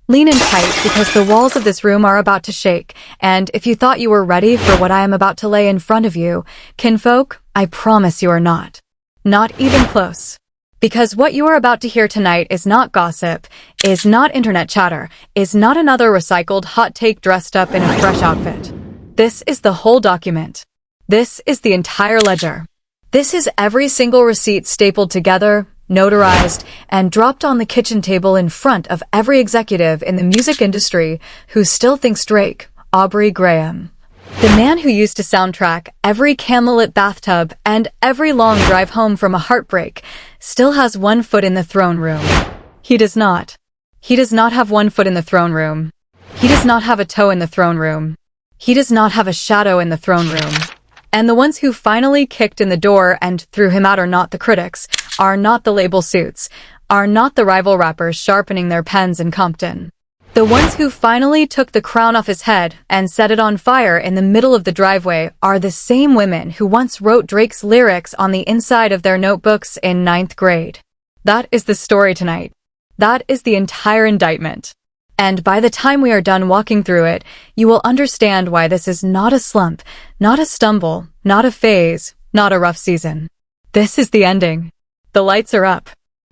Lean in tight because the walls of this room are about to shake, and if you thought you were ready for what I am about to lay in front of you, kinfolk, I promise you are not. Not even close. Because what you are about to hear tonight is not gossip, is not internet chatter, is not another recycled hot take dressed up in a fresh outfit. This is the whole document. This is the entire ledger. This is every single receipt stapled together, notarized, and dropped on the kitchen table in front of every executive in the music industry who still thinks Drake, Aubrey Graham, the man who used to soundtrack every candlelit bathtub and every long drive home from a heartbreak, still has one foot in the throne room. He does not. He does not have one foot in the throne room. He does not have a toe in the throne room. He does not have a shadow in the throne room. And the ones who finally kicked in the door and threw him out are not the critics, are not the label suits, are not the rival rappers sharpening their pens in Compton. The ones who finally took the crown off his head and set it on fire in the middle of the driveway are the same women who once wrote Drake's lyrics on the inside of their notebooks in 9th grade. That is the story tonight. That is the entire indictment. And by the time we are done walking through it, you will understand why this is not a slump, not a stumble, not a phase, not a rough season. This is the ending. The lights are up.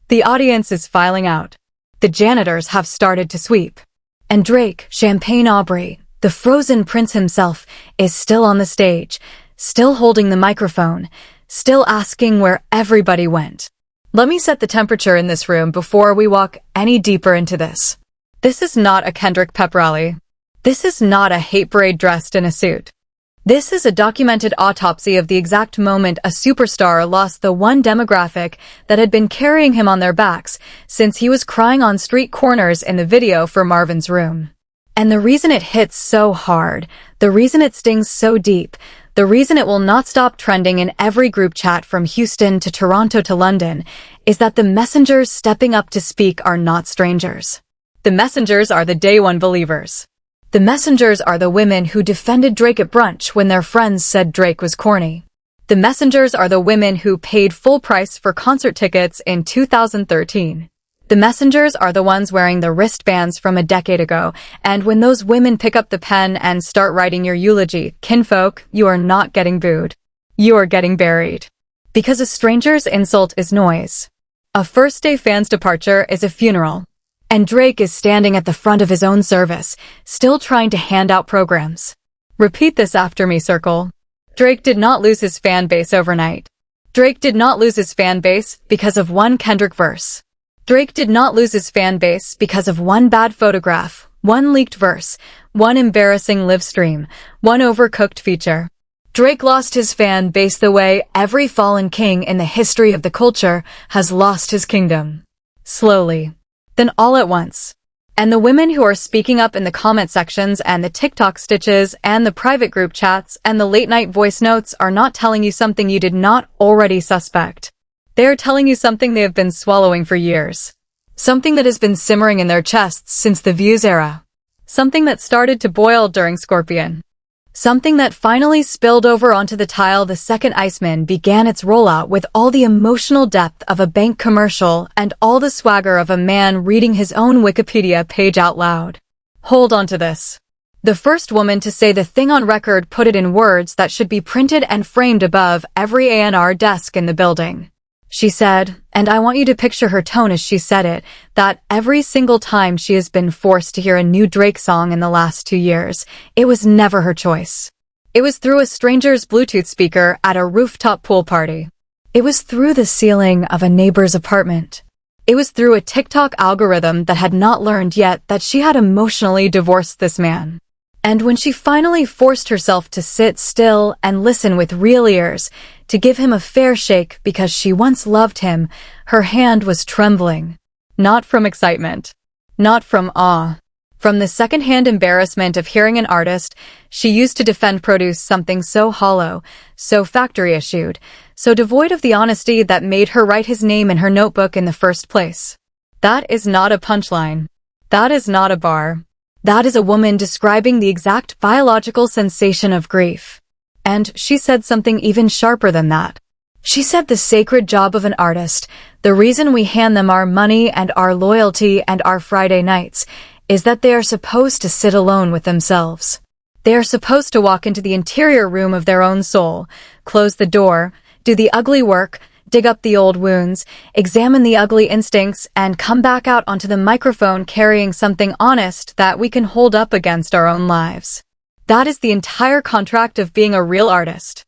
The audience is filing out. The janitors have started to sweep. And Drake, Champagne Aubrey, the frozen prince himself, is still on the stage, still holding the microphone, still asking where everybody went. Let me set the temperature in this room before we walk any deeper into this. This is not a Kendrick pep rally. This is not a hate parade dressed in a suit. This is a documented autopsy of the exact moment a superstar lost the one demographic that had been carrying him on their backs since he was crying on street corners in the video for Marvin's Room. And the reason it hits so hard, the reason it stings so deep, the reason it will not stop trending in every group chat from Houston to Toronto to London is that the messengers stepping up to speak are not strangers. The messengers are the day one believers. The messengers are the women who defended Drake at brunch when their friends said Drake was corny. The messengers are the women who paid full price for concert tickets in 2013. The messengers are the ones wearing the wristbands from a decade ago, and when those women pick up the pen and start writing your eulogy, kinfolk, you are not getting booed. You are getting buried. Because a stranger's insult is noise. A first-day fan's departure is a funeral. And Drake is standing at the front of his own service, still trying to hand out programs. Repeat this after me, circle. Drake did not lose his fan base overnight. Drake did not lose his fan base because of one Kendrick verse. Drake did not lose his fan base because of one bad photograph, one leaked verse, one embarrassing live stream, one overcooked feature. Drake lost his fan base the way every fallen king in the history of the culture has lost his kingdom. Slowly. Then all at once. And the women who are speaking up in the comment sections and the TikTok stitches and the private group chats and the late night voice notes are not telling you something you did not already suspect. They are telling you something they have been swallowing for years. Something that has been simmering in their chests since the Views era. Something that started to boil during Scorpion. Something that finally spilled over onto the tile the second Iceman began its rollout with all the emotional depth of a bank commercial and all the swagger of a man reading his own Wikipedia page out loud. Hold on to this. The first woman to say the thing on record put it in words that should be printed and framed above every A&R desk in the building. She said, and I want you to picture her tone as she said it, that every single time she has been forced to hear a new Drake song in the last 2 years, it was never her choice. It was through a stranger's Bluetooth speaker at a rooftop pool party. It was through the ceiling of a neighbor's apartment. It was through a TikTok algorithm that had not learned yet that she had emotionally divorced this man. And when she finally forced herself to sit still and listen with real ears, to give him a fair shake because she once loved him, her hand was trembling. Not from excitement. Not from awe. From the second-hand embarrassment of hearing an artist she used to defend produce something so hollow, so factory-issued, so devoid of the honesty that made her write his name in her notebook in the first place. That is not a punchline. That is not a bar. That is a woman describing the exact biological sensation of grief. And she said something even sharper than that. She said the sacred job of an artist, the reason we hand them our money and our loyalty and our Friday nights, is that they are supposed to sit alone with themselves. They are supposed to walk into the interior room of their own soul, close the door, do the ugly work, dig up the old wounds, examine the ugly instincts, and come back out onto the microphone carrying something honest that we can hold up against our own lives. That is the entire contract of being a real artist.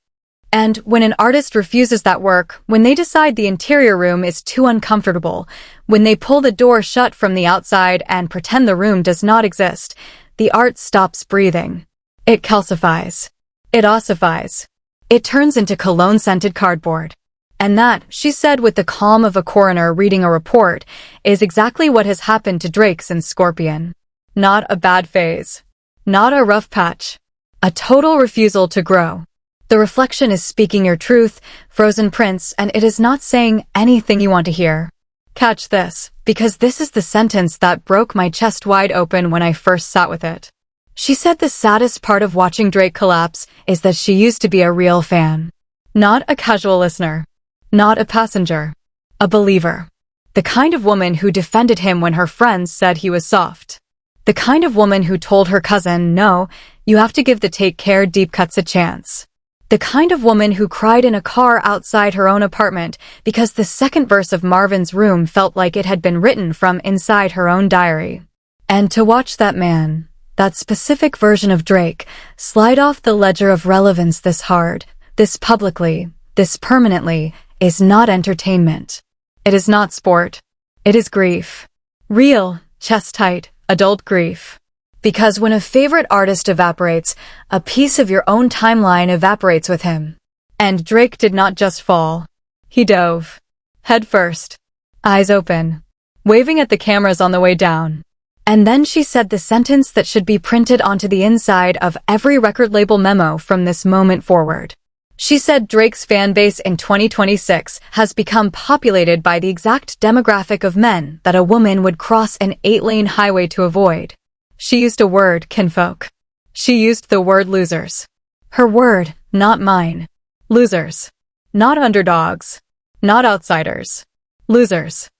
And when an artist refuses that work, when they decide the interior room is too uncomfortable, when they pull the door shut from the outside and pretend the room does not exist, the art stops breathing. It calcifies. It ossifies. It turns into cologne-scented cardboard. And that, she said with the calm of a coroner reading a report, is exactly what has happened to Drake since Scorpion. Not a bad phase. Not a rough patch. A total refusal to grow. The reflection is speaking your truth, Frozen Prince, and it is not saying anything you want to hear. Catch this, because this is the sentence that broke my chest wide open when I first sat with it. She said the saddest part of watching Drake collapse is that she used to be a real fan. Not a casual listener. Not a passenger. A believer. The kind of woman who defended him when her friends said he was soft. The kind of woman who told her cousin, no, you have to give the Take Care deep cuts a chance. The kind of woman who cried in a car outside her own apartment because the second verse of Marvin's Room felt like it had been written from inside her own diary. And to watch that man, that specific version of Drake, slide off the ledger of relevance this hard, this publicly, this permanently, is not entertainment. It is not sport. It is grief. Real, chest-tight, adult grief. Because when a favorite artist evaporates, a piece of your own timeline evaporates with him. And Drake did not just fall. He dove. Head first. Eyes open. Waving at the cameras on the way down. And then she said the sentence that should be printed onto the inside of every record label memo from this moment forward. She said Drake's fanbase in 2026 has become populated by the exact demographic of men that a woman would cross an 8-lane highway to avoid. She used a word, kinfolk. She used the word losers. Her word, not mine. Losers. Not underdogs. Not outsiders. Losers.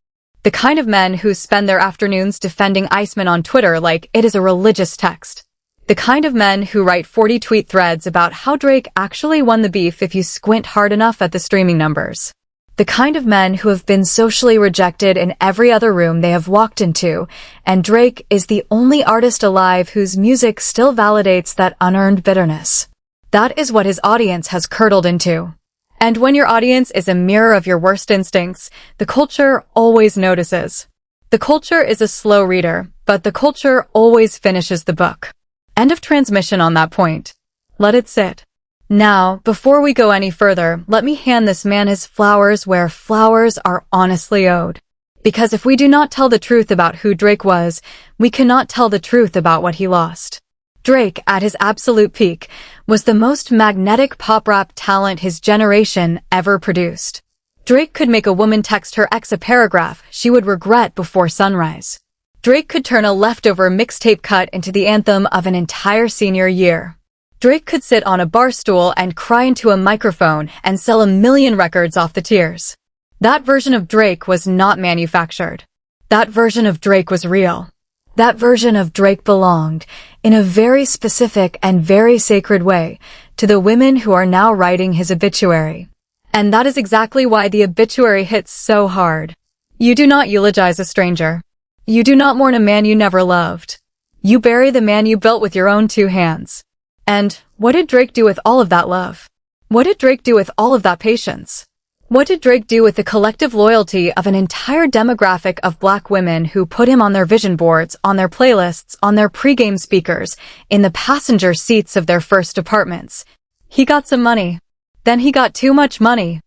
The kind of men who spend their afternoons defending Iceman on Twitter like it is a religious text. The kind of men who write 40 tweet threads about how Drake actually won the beef if you squint hard enough at the streaming numbers. The kind of men who have been socially rejected in every other room they have walked into, and Drake is the only artist alive whose music still validates that unearned bitterness. That is what his audience has curdled into. And when your audience is a mirror of your worst instincts, the culture always notices. The culture is a slow reader, but the culture always finishes the book. End of transmission on that point. Let it sit. Now, before we go any further, let me hand this man his flowers where flowers are honestly owed. Because if we do not tell the truth about who Drake was, we cannot tell the truth about what he lost. Drake, at his absolute peak, was the most magnetic pop rap talent his generation ever produced. Drake could make a woman text her ex a paragraph she would regret before sunrise. Drake could turn a leftover mixtape cut into the anthem of an entire senior year. Drake could sit on a bar stool and cry into a microphone and sell 1 million records off the tears. That version of Drake was not manufactured. That version of Drake was real. That version of Drake belonged, in a very specific and very sacred way, to the women who are now writing his obituary. And that is exactly why the obituary hits so hard. You do not eulogize a stranger. You do not mourn a man you never loved. You bury the man you built with your own 2 hands. And what did Drake do with all of that love? What did Drake do with all of that patience? What did Drake do with the collective loyalty of an entire demographic of Black women who put him on their vision boards, on their playlists, on their pregame speakers, in the passenger seats of their first apartments? He got some money. Then he got too much money.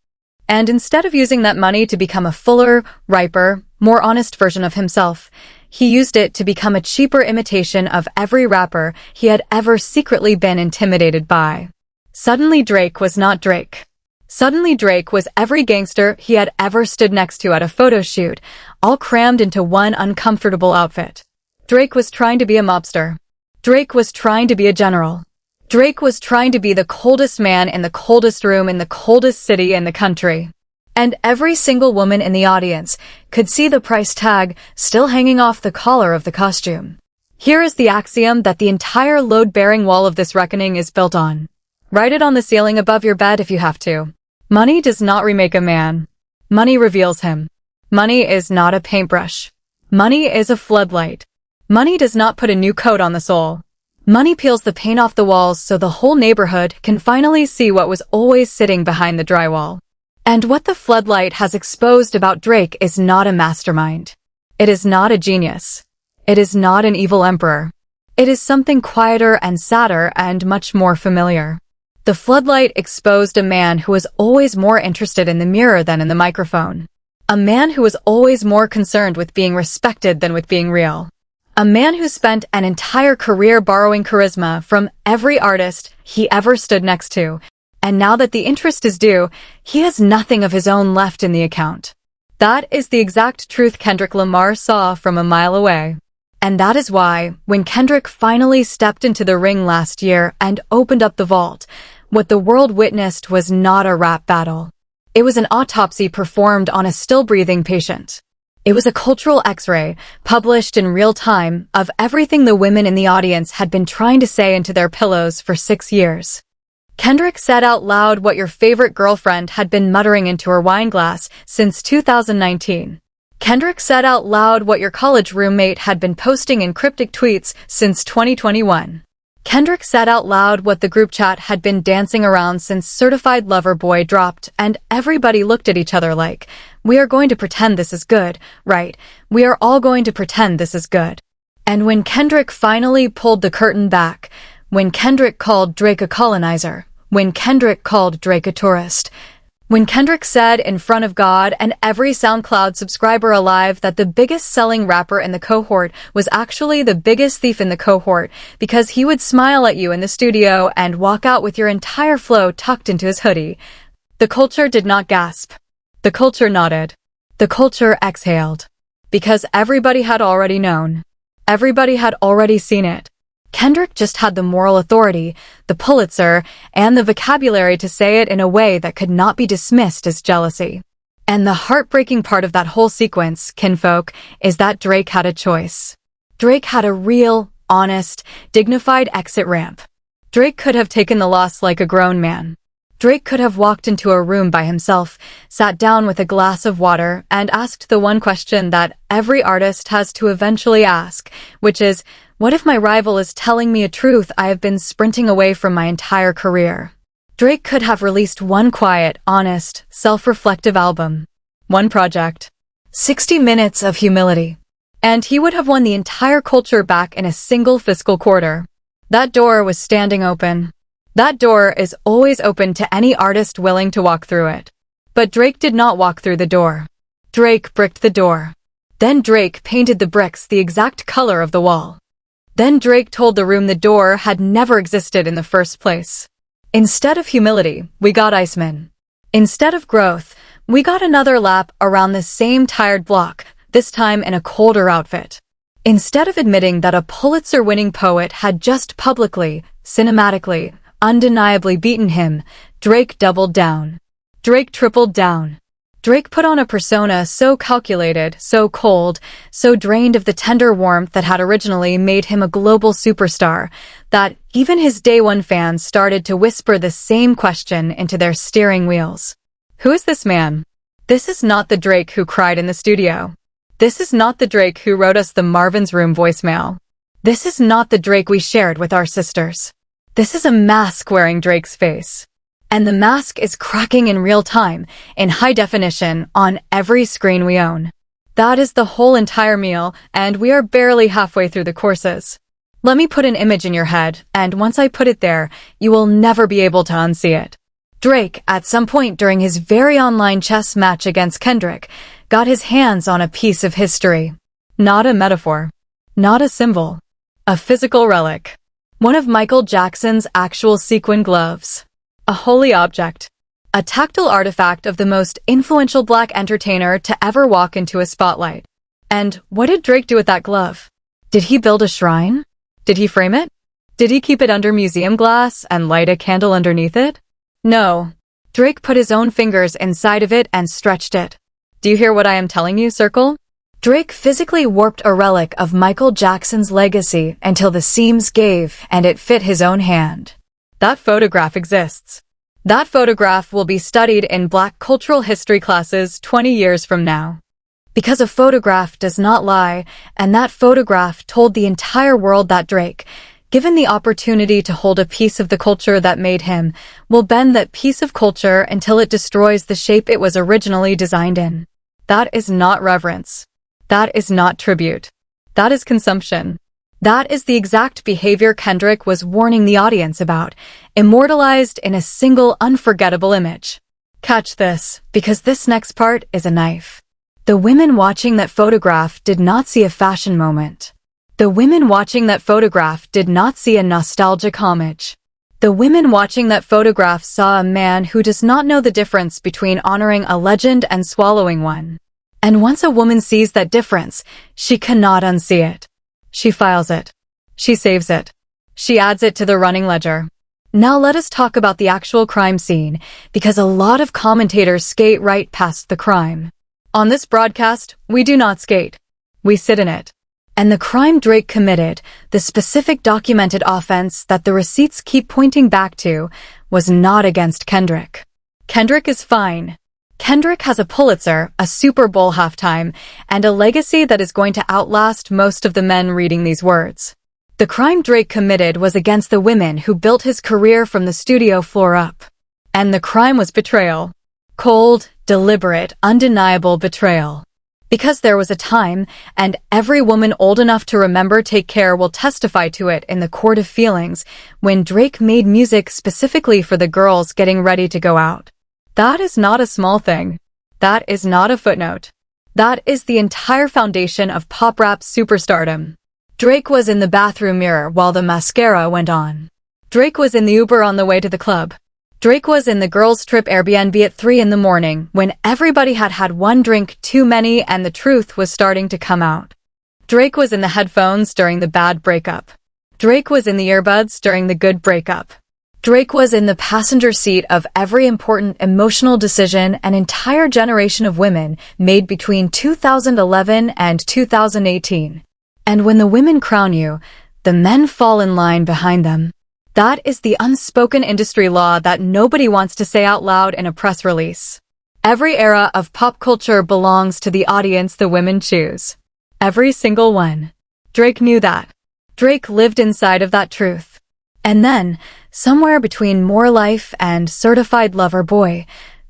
And instead of using that money to become a fuller, riper, more honest version of himself, he used it to become a cheaper imitation of every rapper he had ever secretly been intimidated by. Suddenly Drake was not Drake. Suddenly Drake was every gangster he had ever stood next to at a photo shoot, all crammed into one uncomfortable outfit. Drake was trying to be a mobster. Drake was trying to be a general. Drake was trying to be the coldest man in the coldest room in the coldest city in the country. And every single woman in the audience could see the price tag still hanging off the collar of the costume. Here is the axiom that the entire load-bearing wall of this reckoning is built on. Write it on the ceiling above your bed if you have to. Money does not remake a man. Money reveals him. Money is not a paintbrush. Money is a floodlight. Money does not put a new coat on the soul. Money peels the paint off the walls so the whole neighborhood can finally see what was always sitting behind the drywall. And what the floodlight has exposed about Drake is not a mastermind. It is not a genius. It is not an evil emperor. It is something quieter and sadder and much more familiar. The floodlight exposed a man who was always more interested in the mirror than in the microphone. A man who was always more concerned with being respected than with being real. A man who spent an entire career borrowing charisma from every artist he ever stood next to, and now that the interest is due, he has nothing of his own left in the account. That is the exact truth Kendrick Lamar saw from a mile away. And that is why, when Kendrick finally stepped into the ring last year and opened up the vault, what the world witnessed was not a rap battle. It was an autopsy performed on a still-breathing patient. It was a cultural X-ray, published in real time, of everything the women in the audience had been trying to say into their pillows for 6 years. Kendrick said out loud what your favorite girlfriend had been muttering into her wine glass since 2019. Kendrick said out loud what your college roommate had been posting in cryptic tweets since 2021. Kendrick said out loud what the group chat had been dancing around since Certified Lover Boy dropped, and everybody looked at each other like, we are going to pretend this is good, right? We are all going to pretend this is good. And when Kendrick finally pulled the curtain back, when Kendrick called Drake a colonizer, when Kendrick called Drake a tourist, when Kendrick said in front of God and every SoundCloud subscriber alive that the biggest selling rapper in the cohort was actually the biggest thief in the cohort because he would smile at you in the studio and walk out with your entire flow tucked into his hoodie, the culture did not gasp. The culture nodded. The culture exhaled. Because everybody had already known. Everybody had already seen it. Kendrick just had the moral authority, the Pulitzer, and the vocabulary to say it in a way that could not be dismissed as jealousy. And the heartbreaking part of that whole sequence, kinfolk, is that Drake had a choice. Drake had a real, honest, dignified exit ramp. Drake could have taken the loss like a grown man. Drake could have walked into a room by himself, sat down with a glass of water, and asked the one question that every artist has to eventually ask, which is, what if my rival is telling me a truth I have been sprinting away from my entire career? Drake could have released one quiet, honest, self-reflective album. One project. 60 minutes of humility. And he would have won the entire culture back in a single fiscal quarter. That door was standing open. That door is always open to any artist willing to walk through it. But Drake did not walk through the door. Drake bricked the door. Then Drake painted the bricks the exact color of the wall. Then Drake told the room the door had never existed in the first place. Instead of humility, we got Iceman. Instead of growth, we got another lap around the same tired block, this time in a colder outfit. Instead of admitting that a Pulitzer-winning poet had just publicly, cinematically, undeniably beaten him, Drake doubled down. Drake tripled down. Drake put on a persona so calculated, so cold, so drained of the tender warmth that had originally made him a global superstar, that even his day one fans started to whisper the same question into their steering wheels. Who is this man? This is not the Drake who cried in the studio. This is not the Drake who wrote us the Marvin's Room voicemail. This is not the Drake we shared with our sisters. This is a mask wearing Drake's face. And the mask is cracking in real time, in high definition, on every screen we own. That is the whole entire meal, and we are barely halfway through the courses. Let me put an image in your head, and once I put it there, you will never be able to unsee it. Drake, at some point during his very online chess match against Kendrick, got his hands on a piece of history. Not a metaphor. Not a symbol. A physical relic. One of Michael Jackson's actual sequin gloves. A holy object. A tactile artifact of the most influential black entertainer to ever walk into a spotlight. And what did Drake do with that glove? Did he build a shrine? Did he frame it? Did he keep it under museum glass and light a candle underneath it? No. Drake put his own fingers inside of it and stretched it. Do you hear what I am telling you, Circle? Drake physically warped a relic of Michael Jackson's legacy until the seams gave and it fit his own hand. That photograph exists. That photograph will be studied in Black cultural history classes 20 years from now. Because a photograph does not lie, and that photograph told the entire world that Drake, given the opportunity to hold a piece of the culture that made him, will bend that piece of culture until it destroys the shape it was originally designed in. That is not reverence. That is not tribute. That is consumption. That is the exact behavior Kendrick was warning the audience about, immortalized in a single unforgettable image. Catch this, because this next part is a knife. The women watching that photograph did not see a fashion moment. The women watching that photograph did not see a nostalgic homage. The women watching that photograph saw a man who does not know the difference between honoring a legend and swallowing one. And once a woman sees that difference, she cannot unsee it. She files it. She saves it. She adds it to the running ledger. Now let us talk about the actual crime scene, because a lot of commentators skate right past the crime. On this broadcast, we do not skate. We sit in it. And the crime Drake committed, the specific documented offense that the receipts keep pointing back to, was not against Kendrick. Kendrick is fine. Kendrick has a Pulitzer, a Super Bowl halftime, and a legacy that is going to outlast most of the men reading these words. The crime Drake committed was against the women who built his career from the studio floor up. And the crime was betrayal. Cold, deliberate, undeniable betrayal. Because there was a time, and every woman old enough to remember Take Care will testify to it in the court of feelings, when Drake made music specifically for the girls getting ready to go out. That is not a small thing. That is not a footnote. That is the entire foundation of pop rap superstardom. Drake was in the bathroom mirror while the mascara went on. Drake was in the Uber on the way to the club. Drake was in the girls' trip Airbnb at 3 in the morning when everybody had had one drink too many and the truth was starting to come out. Drake was in the headphones during the bad breakup. Drake was in the earbuds during the good breakup. Drake was in the passenger seat of every important emotional decision an entire generation of women made between 2011 and 2018. And when the women crown you, the men fall in line behind them. That is the unspoken industry law that nobody wants to say out loud in a press release. Every era of pop culture belongs to the audience the women choose. Every single one. Drake knew that. Drake lived inside of that truth. And then, somewhere between More Life and Certified Lover Boy,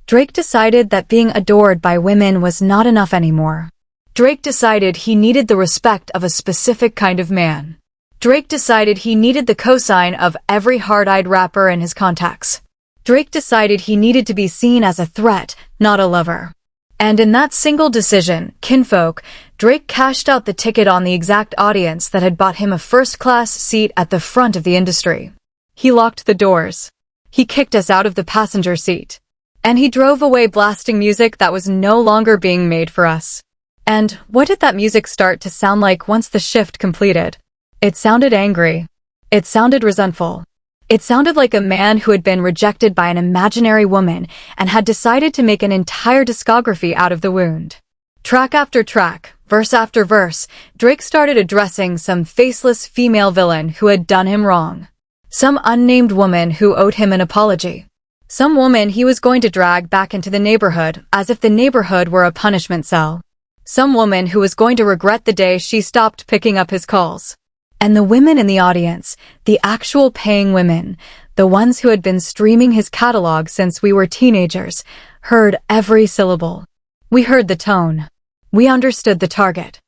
Drake decided that being adored by women was not enough anymore. Drake decided he needed the respect of a specific kind of man. Drake decided he needed the cosign of every hard-eyed rapper in his contacts. Drake decided he needed to be seen as a threat, not a lover. And in that single decision, kinfolk, Drake cashed out the ticket on the exact audience that had bought him a first-class seat at the front of the industry. He locked the doors. He kicked us out of the passenger seat. And he drove away blasting music that was no longer being made for us. And what did that music start to sound like once the shift completed? It sounded angry. It sounded resentful. It sounded like a man who had been rejected by an imaginary woman and had decided to make an entire discography out of the wound. Track after track, verse after verse, Drake started addressing some faceless female villain who had done him wrong. Some unnamed woman who owed him an apology. Some woman he was going to drag back into the neighborhood as if the neighborhood were a punishment cell. Some woman who was going to regret the day she stopped picking up his calls. And the women in the audience, the actual paying women, the ones who had been streaming his catalog since we were teenagers, heard every syllable. We heard the tone. We understood the target.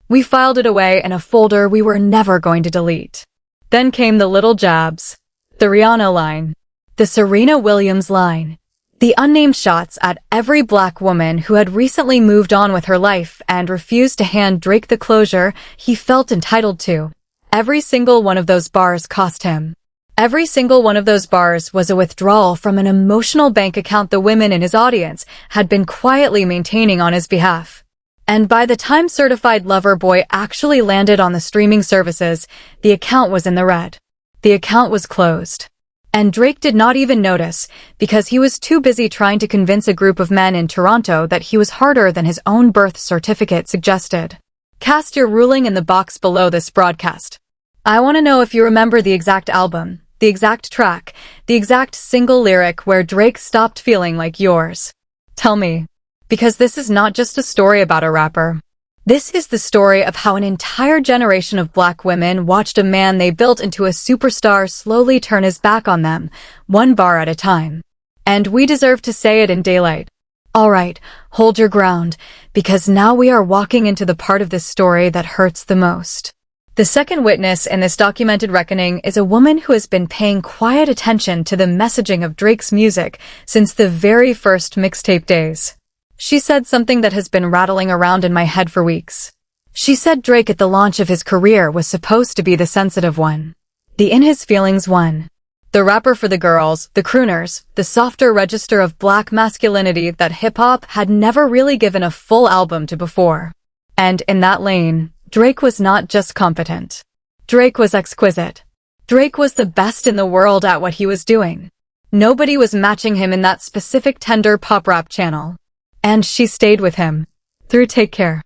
We filed it away in a folder we were never going to delete. Then came the little jabs. The Rihanna line. The Serena Williams line. The unnamed shots at every black woman who had recently moved on with her life and refused to hand Drake the closure he felt entitled to. Every single one of those bars cost him. Every single one of those bars was a withdrawal from an emotional bank account the women in his audience had been quietly maintaining on his behalf. And by the time Certified Lover Boy actually landed on the streaming services, the account was in the red. The account was closed. And Drake did not even notice, because he was too busy trying to convince a group of men in Toronto that he was harder than his own birth certificate suggested. Cast your ruling in the box below this broadcast. I want to know if you remember the exact album, the exact track, the exact single lyric where Drake stopped feeling like yours. Tell me. Because this is not just a story about a rapper. This is the story of how an entire generation of black women watched a man they built into a superstar slowly turn his back on them, one bar at a time. And we deserve to say it in daylight. Alright, hold your ground, because now we are walking into the part of this story that hurts the most. The second witness in this documented reckoning is a woman who has been paying quiet attention to the messaging of Drake's music since the very first mixtape days. She said something that has been rattling around in my head for weeks. She said Drake at the launch of his career was supposed to be the sensitive one. The in his feelings one. The rapper for the girls, the crooners, the softer register of black masculinity that hip-hop had never really given a full album to before. And in that lane, Drake was not just competent. Drake was exquisite. Drake was the best in the world at what he was doing. Nobody was matching him in that specific tender pop rap channel. And she stayed with him. Through Take Care.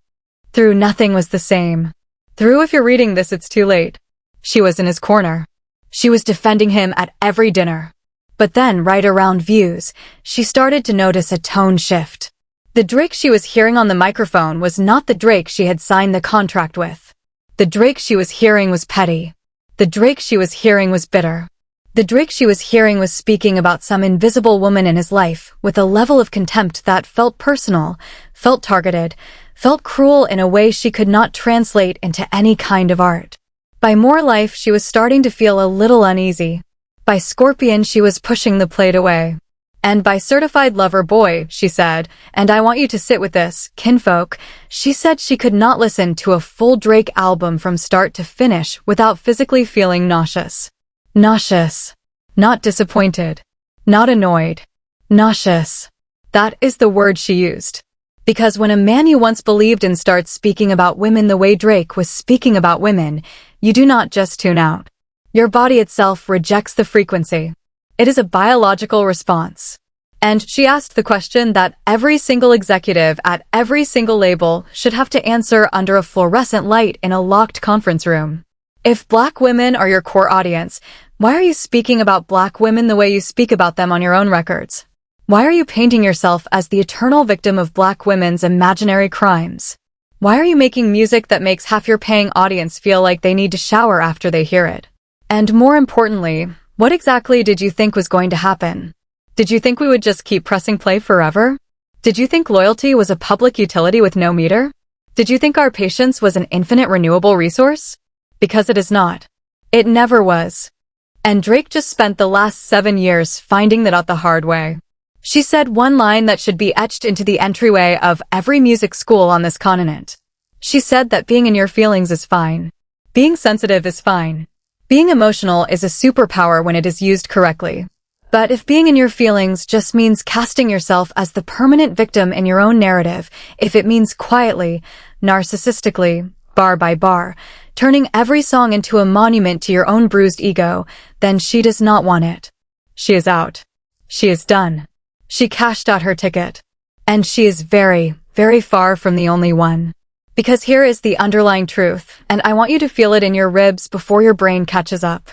Through Nothing Was the Same. Through If You're Reading This It's Too Late. She was in his corner. She was defending him at every dinner. But then, right around Views, she started to notice a tone shift. The Drake she was hearing on the microphone was not the Drake she had signed the contract with. The Drake she was hearing was petty. The Drake she was hearing was bitter. The Drake she was hearing was speaking about some invisible woman in his life with a level of contempt that felt personal, felt targeted, felt cruel in a way she could not translate into any kind of art. By More Life, she was starting to feel a little uneasy. By Scorpion, she was pushing the plate away. And by Certified Lover Boy, she said, and I want you to sit with this, kinfolk, she said she could not listen to a full Drake album from start to finish without physically feeling nauseous. Nauseous. Not disappointed. Not annoyed. Nauseous. That is the word she used. Because when a man you once believed in starts speaking about women the way Drake was speaking about women, you do not just tune out. Your body itself rejects the frequency. It is a biological response. And she asked the question that every single executive at every single label should have to answer under a fluorescent light in a locked conference room. If black women are your core audience, why are you speaking about black women the way you speak about them on your own records? Why are you painting yourself as the eternal victim of black women's imaginary crimes? Why are you making music that makes half your paying audience feel like they need to shower after they hear it? And more importantly, what exactly did you think was going to happen? Did you think we would just keep pressing play forever? Did you think loyalty was a public utility with no meter? Did you think our patience was an infinite renewable resource? Because it is not. It never was. And Drake just spent the last 7 years finding that out the hard way. She said one line that should be etched into the entryway of every music school on this continent. She said that being in your feelings is fine. Being sensitive is fine. Being emotional is a superpower when it is used correctly. But if being in your feelings just means casting yourself as the permanent victim in your own narrative, if it means quietly, narcissistically, bar by bar, turning every song into a monument to your own bruised ego, then she does not want it. She is out. She is done. She cashed out her ticket. And she is very, very far from the only one. Because here is the underlying truth, and I want you to feel it in your ribs before your brain catches up.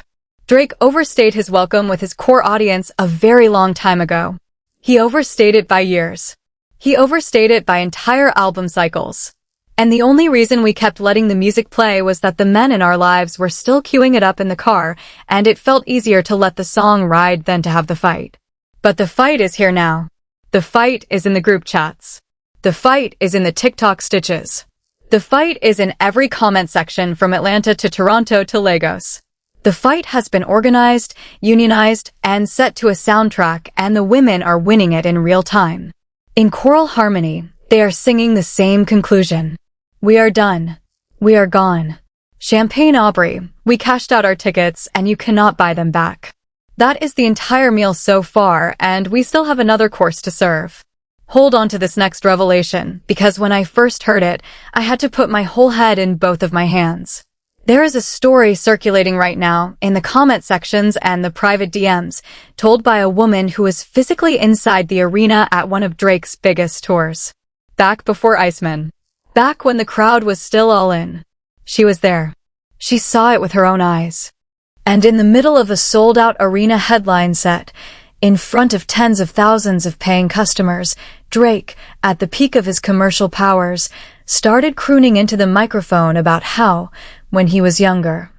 Drake overstayed his welcome with his core audience a very long time ago. He overstayed it by years. He overstayed it by entire album cycles. And the only reason we kept letting the music play was that the men in our lives were still queuing it up in the car, and it felt easier to let the song ride than to have the fight. But the fight is here now. The fight is in the group chats. The fight is in the TikTok stitches. The fight is in every comment section from Atlanta to Toronto to Lagos. The fight has been organized, unionized, and set to a soundtrack, and the women are winning it in real time. In choral harmony, they are singing the same conclusion. We are done. We are gone. Champagne Aubrey, we cashed out our tickets and you cannot buy them back. That is the entire meal so far, and we still have another course to serve. Hold on to this next revelation, because when I first heard it, I had to put my whole head in both of my hands. There is a story circulating right now in the comment sections and the private DMs, told by a woman who was physically inside the arena at one of Drake's biggest tours. Back before Iceman. Back when the crowd was still all in. She was there. She saw it with her own eyes. And in the middle of a sold-out arena headline set, in front of tens of thousands of paying customers, Drake, at the peak of his commercial powers, started crooning into the microphone about how, when he was younger,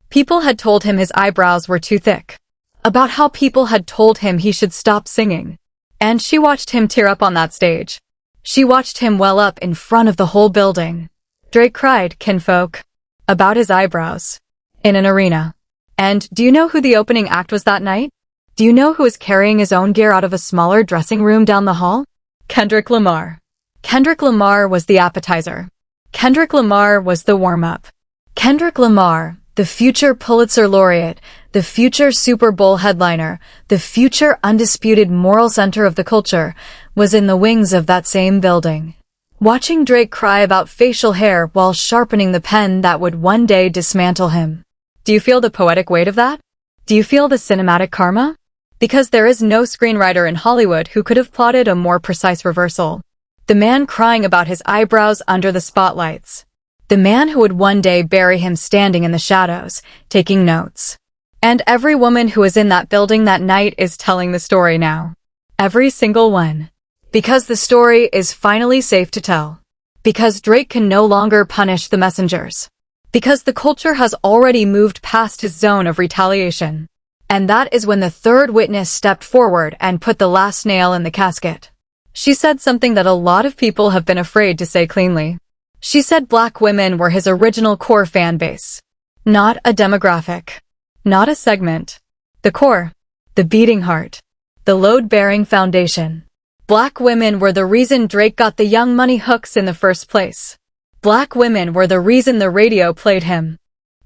people had told him his eyebrows were too thick. About how people had told him he should stop singing. And she watched him tear up on that stage. She watched him well up in front of the whole building. Drake cried, kinfolk, about his eyebrows. In an arena. And do you know who the opening act was that night? Do you know who was carrying his own gear out of a smaller dressing room down the hall? Kendrick Lamar. Kendrick Lamar was the appetizer. Kendrick Lamar was the warm-up. Kendrick Lamar, the future Pulitzer laureate, the future Super Bowl headliner, the future undisputed moral center of the culture, was in the wings of that same building. Watching Drake cry about facial hair while sharpening the pen that would one day dismantle him. Do you feel the poetic weight of that? Do you feel the cinematic karma? Because there is no screenwriter in Hollywood who could have plotted a more precise reversal. The man crying about his eyebrows under the spotlights. The man who would one day bury him standing in the shadows, taking notes. And every woman who was in that building that night is telling the story now. Every single one. Because the story is finally safe to tell. Because Drake can no longer punish the messengers. Because the culture has already moved past his zone of retaliation. And that is when the third witness stepped forward and put the last nail in the casket. She said something that a lot of people have been afraid to say cleanly. She said black women were his original core fan base. Not a demographic. Not a segment. The core. The beating heart. The load-bearing foundation. Black women were the reason Drake got the Young Money hooks in the first place. Black women were the reason the radio played him.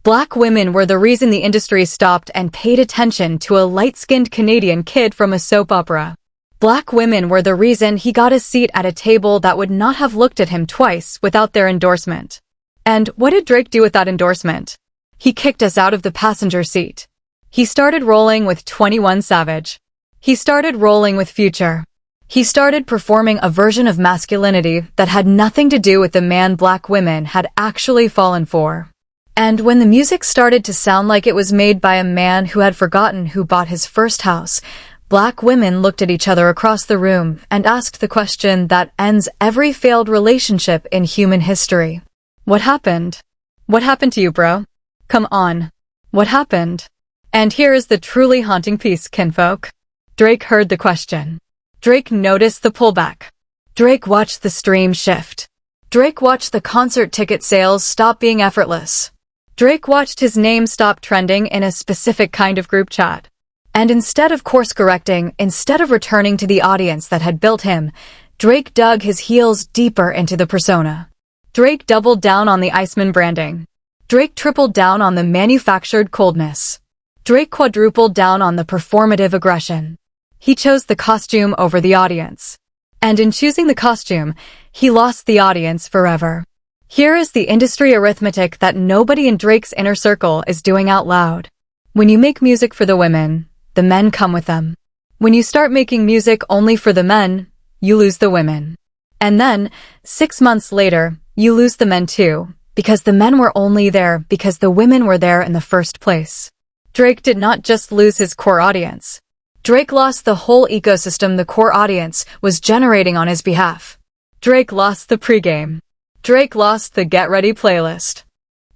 Black women were the reason the industry stopped and paid attention to a light-skinned Canadian kid from a soap opera. Black women were the reason he got a seat at a table that would not have looked at him twice without their endorsement. And what did Drake do with that endorsement? He kicked us out of the passenger seat. He started rolling with 21 Savage. He started rolling with Future. He started performing a version of masculinity that had nothing to do with the man black women had actually fallen for. And when the music started to sound like it was made by a man who had forgotten who bought his first house, black women looked at each other across the room and asked the question that ends every failed relationship in human history. What happened? What happened to you, bro? Come on. What happened? And here is the truly haunting piece, kinfolk. Drake heard the question. Drake noticed the pullback. Drake watched the stream shift. Drake watched the concert ticket sales stop being effortless. Drake watched his name stop trending in a specific kind of group chat. And instead of course-correcting, instead of returning to the audience that had built him, Drake dug his heels deeper into the persona. Drake doubled down on the Iceman branding. Drake tripled down on the manufactured coldness. Drake quadrupled down on the performative aggression. He chose the costume over the audience. And in choosing the costume, he lost the audience forever. Here is the industry arithmetic that nobody in Drake's inner circle is doing out loud. When you make music for the women, the men come with them. When you start making music only for the men, you lose the women. And then, 6 months later, you lose the men too, because the men were only there because the women were there in the first place. Drake did not just lose his core audience. Drake lost the whole ecosystem the core audience was generating on his behalf. Drake lost the pregame. Drake lost the Get Ready playlist.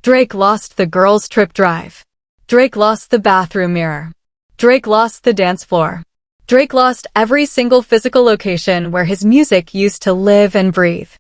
Drake lost the girls' trip drive. Drake lost the bathroom mirror. Drake lost the dance floor. Drake lost every single physical location where his music used to live and breathe.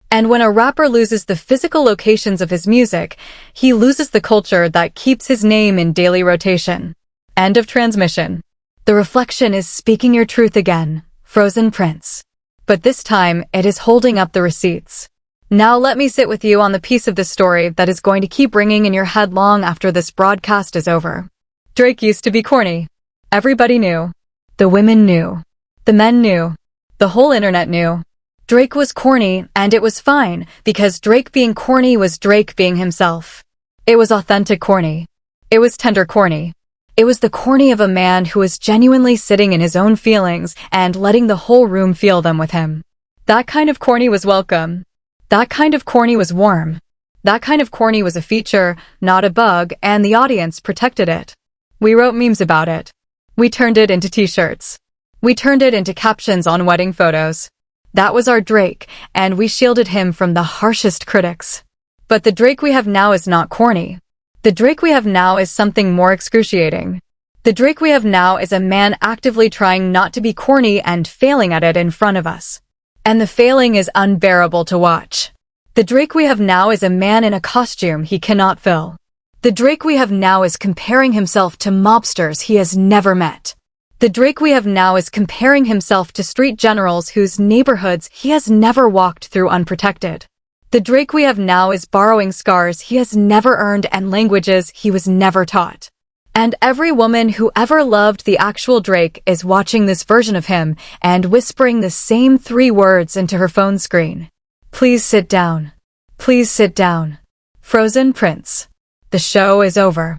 And when a rapper loses the physical locations of his music, he loses the culture that keeps his name in daily rotation. End of transmission. The reflection is speaking your truth again, Frozen Prince. But this time, it is holding up the receipts. Now let me sit with you on the piece of the story that is going to keep ringing in your head long after this broadcast is over. Drake used to be corny. Everybody knew. The women knew. The men knew. The whole internet knew. Drake was corny, and it was fine, because Drake being corny was Drake being himself. It was authentic corny. It was tender corny. It was the corny of a man who was genuinely sitting in his own feelings and letting the whole room feel them with him. That kind of corny was welcome. That kind of corny was warm. That kind of corny was a feature, not a bug, and the audience protected it. We wrote memes about it. We turned it into t-shirts. We turned it into captions on wedding photos. That was our Drake, and we shielded him from the harshest critics. But the Drake we have now is not corny. The Drake we have now is something more excruciating. The Drake we have now is a man actively trying not to be corny and failing at it in front of us. And the failing is unbearable to watch. The Drake we have now is a man in a costume he cannot fill. The Drake we have now is comparing himself to mobsters he has never met. The Drake we have now is comparing himself to street generals whose neighborhoods he has never walked through unprotected. The Drake we have now is borrowing scars he has never earned and languages he was never taught. And every woman who ever loved the actual Drake is watching this version of him and whispering the same 3 words into her phone screen. Please sit down. Please sit down. Frozen Prince. The show is over.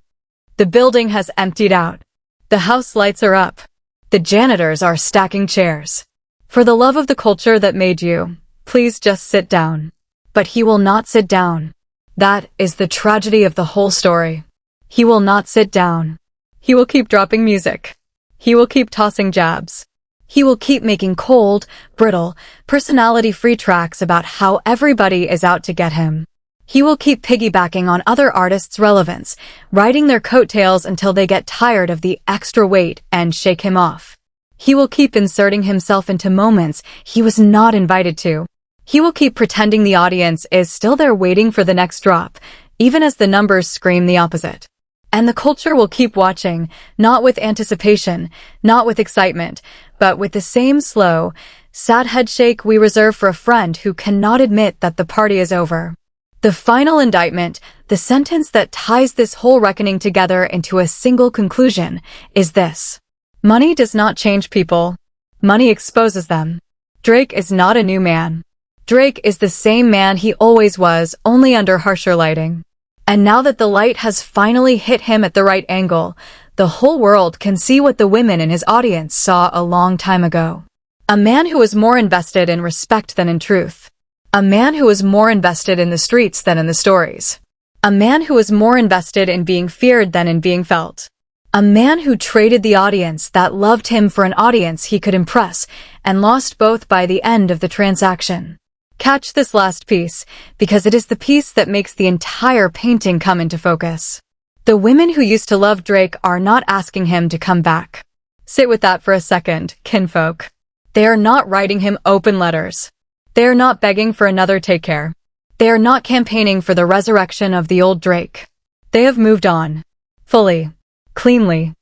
The building has emptied out. The house lights are up. The janitors are stacking chairs. For the love of the culture that made you, please just sit down. But he will not sit down. That is the tragedy of the whole story. He will not sit down. He will keep dropping music. He will keep tossing jabs. He will keep making cold, brittle, personality-free tracks about how everybody is out to get him. He will keep piggybacking on other artists' relevance, riding their coattails until they get tired of the extra weight and shake him off. He will keep inserting himself into moments he was not invited to. He will keep pretending the audience is still there waiting for the next drop, even as the numbers scream the opposite. And the culture will keep watching, not with anticipation, not with excitement, but with the same slow, sad headshake we reserve for a friend who cannot admit that the party is over. The final indictment, the sentence that ties this whole reckoning together into a single conclusion, is this. Money does not change people. Money exposes them. Drake is not a new man. Drake is the same man he always was, only under harsher lighting. And now that the light has finally hit him at the right angle, the whole world can see what the women in his audience saw a long time ago. A man who was more invested in respect than in truth. A man who was more invested in the streets than in the stories. A man who was more invested in being feared than in being felt. A man who traded the audience that loved him for an audience he could impress, and lost both by the end of the transaction. Catch this last piece, because it is the piece that makes the entire painting come into focus. The women who used to love Drake are not asking him to come back. Sit with that for a second, kinfolk. They are not writing him open letters. They are not begging for another take care. They are not campaigning for the resurrection of the old Drake. They have moved on. Fully. Cleanly.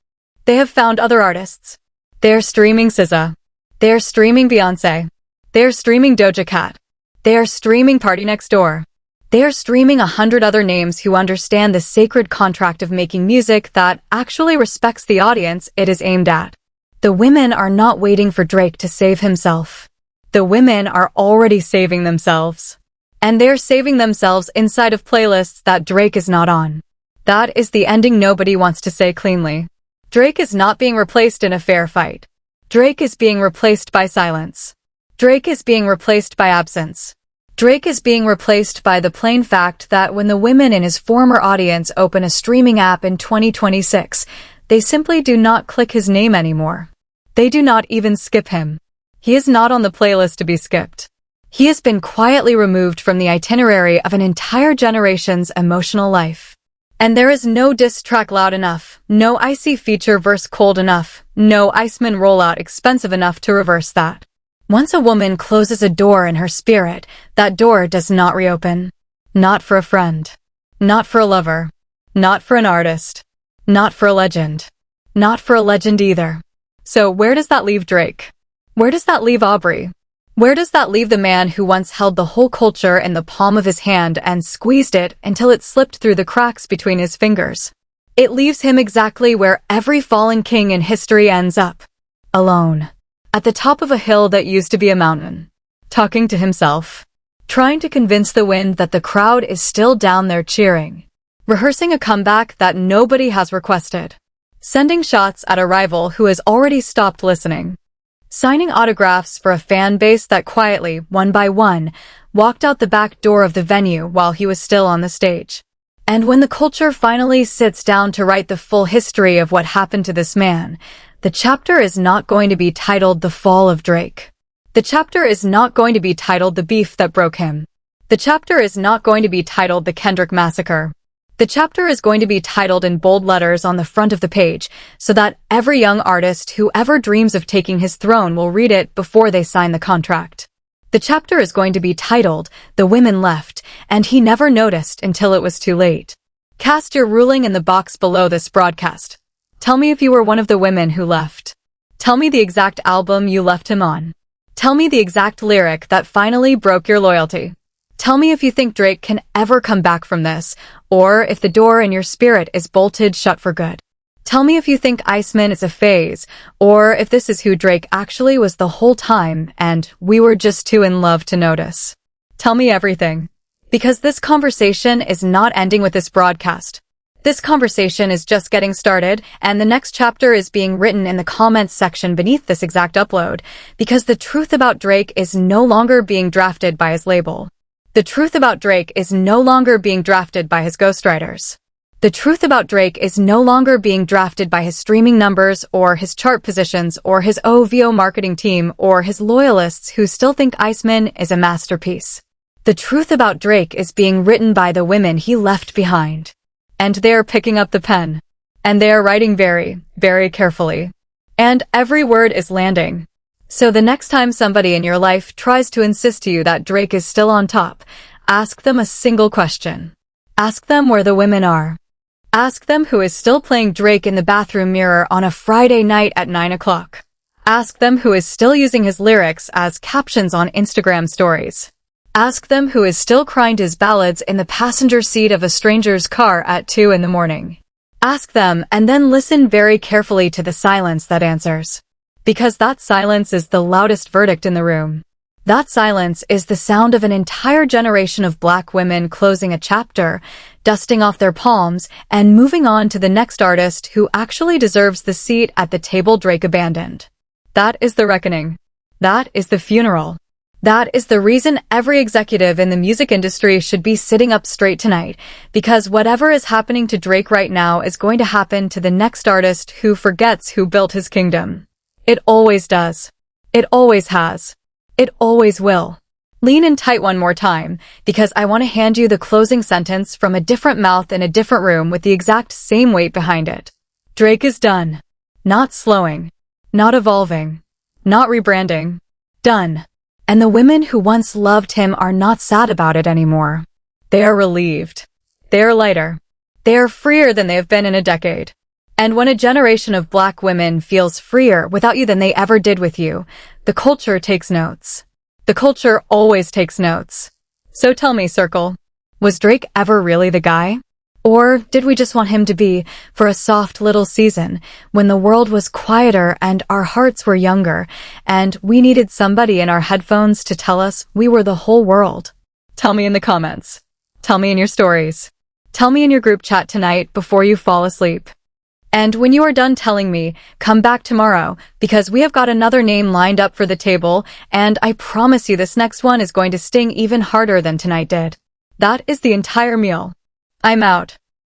They have found other artists. They are streaming SZA. They are streaming Beyonce. They are streaming Doja Cat. They are streaming Party Next Door. They are streaming 100 other names who understand the sacred contract of making music that actually respects the audience it is aimed at. The women are not waiting for Drake to save himself. The women are already saving themselves. And they're saving themselves inside of playlists that Drake is not on. That is the ending nobody wants to say cleanly. Drake is not being replaced in a fair fight. Drake is being replaced by silence. Drake is being replaced by absence. Drake is being replaced by the plain fact that when the women in his former audience open a streaming app in 2026, they simply do not click his name anymore. They do not even skip him. He is not on the playlist to be skipped. He has been quietly removed from the itinerary of an entire generation's emotional life. And there is no diss track loud enough, no icy feature verse cold enough, no Iceman rollout expensive enough to reverse that. Once a woman closes a door in her spirit, that door does not reopen. Not for a friend. Not for a lover. Not for an artist. Not for a legend. Not for a legend either. So where does that leave Drake? Where does that leave Aubrey? Where does that leave the man who once held the whole culture in the palm of his hand and squeezed it until it slipped through the cracks between his fingers? It leaves him exactly where every fallen king in history ends up. Alone. At the top of a hill that used to be a mountain. Talking to himself. Trying to convince the wind that the crowd is still down there cheering. rehearsing a comeback that nobody has requested, sending shots at a rival who has already stopped listening, signing autographs for a fan base that quietly, one by one, walked out the back door of the venue while he was still on the stage. And when the culture finally sits down to write the full history of what happened to this man, the chapter is not going to be titled The Fall of Drake. The chapter is not going to be titled The Beef That Broke Him. The chapter is not going to be titled The Kendrick Massacre. The chapter is going to be titled in bold letters on the front of the page so that every young artist who ever dreams of taking his throne will read it before they sign the contract. The chapter is going to be titled The Women Left, and He Never Noticed Until It Was Too Late. Cast your ruling in the box below this broadcast. Tell me if you were one of the women who left. Tell me the exact album you left him on. Tell me the exact lyric that finally broke your loyalty. Tell me if you think Drake can ever come back from this, or if the door in your spirit is bolted shut for good. Tell me if you think Iceman is a phase, or if this is who Drake actually was the whole time and we were just too in love to notice. Tell me everything. Because this conversation is not ending with this broadcast. This conversation is just getting started, and the next chapter is being written in the comments section beneath this exact upload, because the truth about Drake is no longer being drafted by his label. The truth about Drake is no longer being drafted by his ghostwriters. The truth about Drake is no longer being drafted by his streaming numbers or his chart positions or his OVO marketing team or his loyalists who still think Iceman is a masterpiece. The truth about Drake is being written by the women he left behind. And they are picking up the pen. And they are writing very, very carefully. And every word is landing. So the next time somebody in your life tries to insist to you that Drake is still on top, ask them a single question. Ask them where the women are. Ask them who is still playing Drake in the bathroom mirror on a Friday night at 9 o'clock. Ask them who is still using his lyrics as captions on Instagram stories. Ask them who is still crying his ballads in the passenger seat of a stranger's car at 2 in the morning. Ask them and then listen very carefully to the silence that answers. Because that silence is the loudest verdict in the room. That silence is the sound of an entire generation of Black women closing a chapter, dusting off their palms, and moving on to the next artist who actually deserves the seat at the table Drake abandoned. That is the reckoning. That is the funeral. That is the reason every executive in the music industry should be sitting up straight tonight, because whatever is happening to Drake right now is going to happen to the next artist who forgets who built his kingdom. It always does. It always has. It always will. Lean in tight one more time, because I want to hand you the closing sentence from a different mouth in a different room with the exact same weight behind it. Drake is done. Not slowing. Not evolving. Not rebranding. Done. And the women who once loved him are not sad about it anymore. They are relieved. They are lighter. They are freer than they have been in a decade. And when a generation of Black women feels freer without you than they ever did with you, the culture takes notes. The culture always takes notes. So tell me, Circle, was Drake ever really the guy? Or did we just want him to be for a soft little season when the world was quieter and our hearts were younger and we needed somebody in our headphones to tell us we were the whole world? Tell me in the comments. Tell me in your stories. Tell me in your group chat tonight before you fall asleep. And when you are done telling me, come back tomorrow, because we have got another name lined up for the table, and I promise you this next one is going to sting even harder than tonight did. That is the entire meal. I'm out.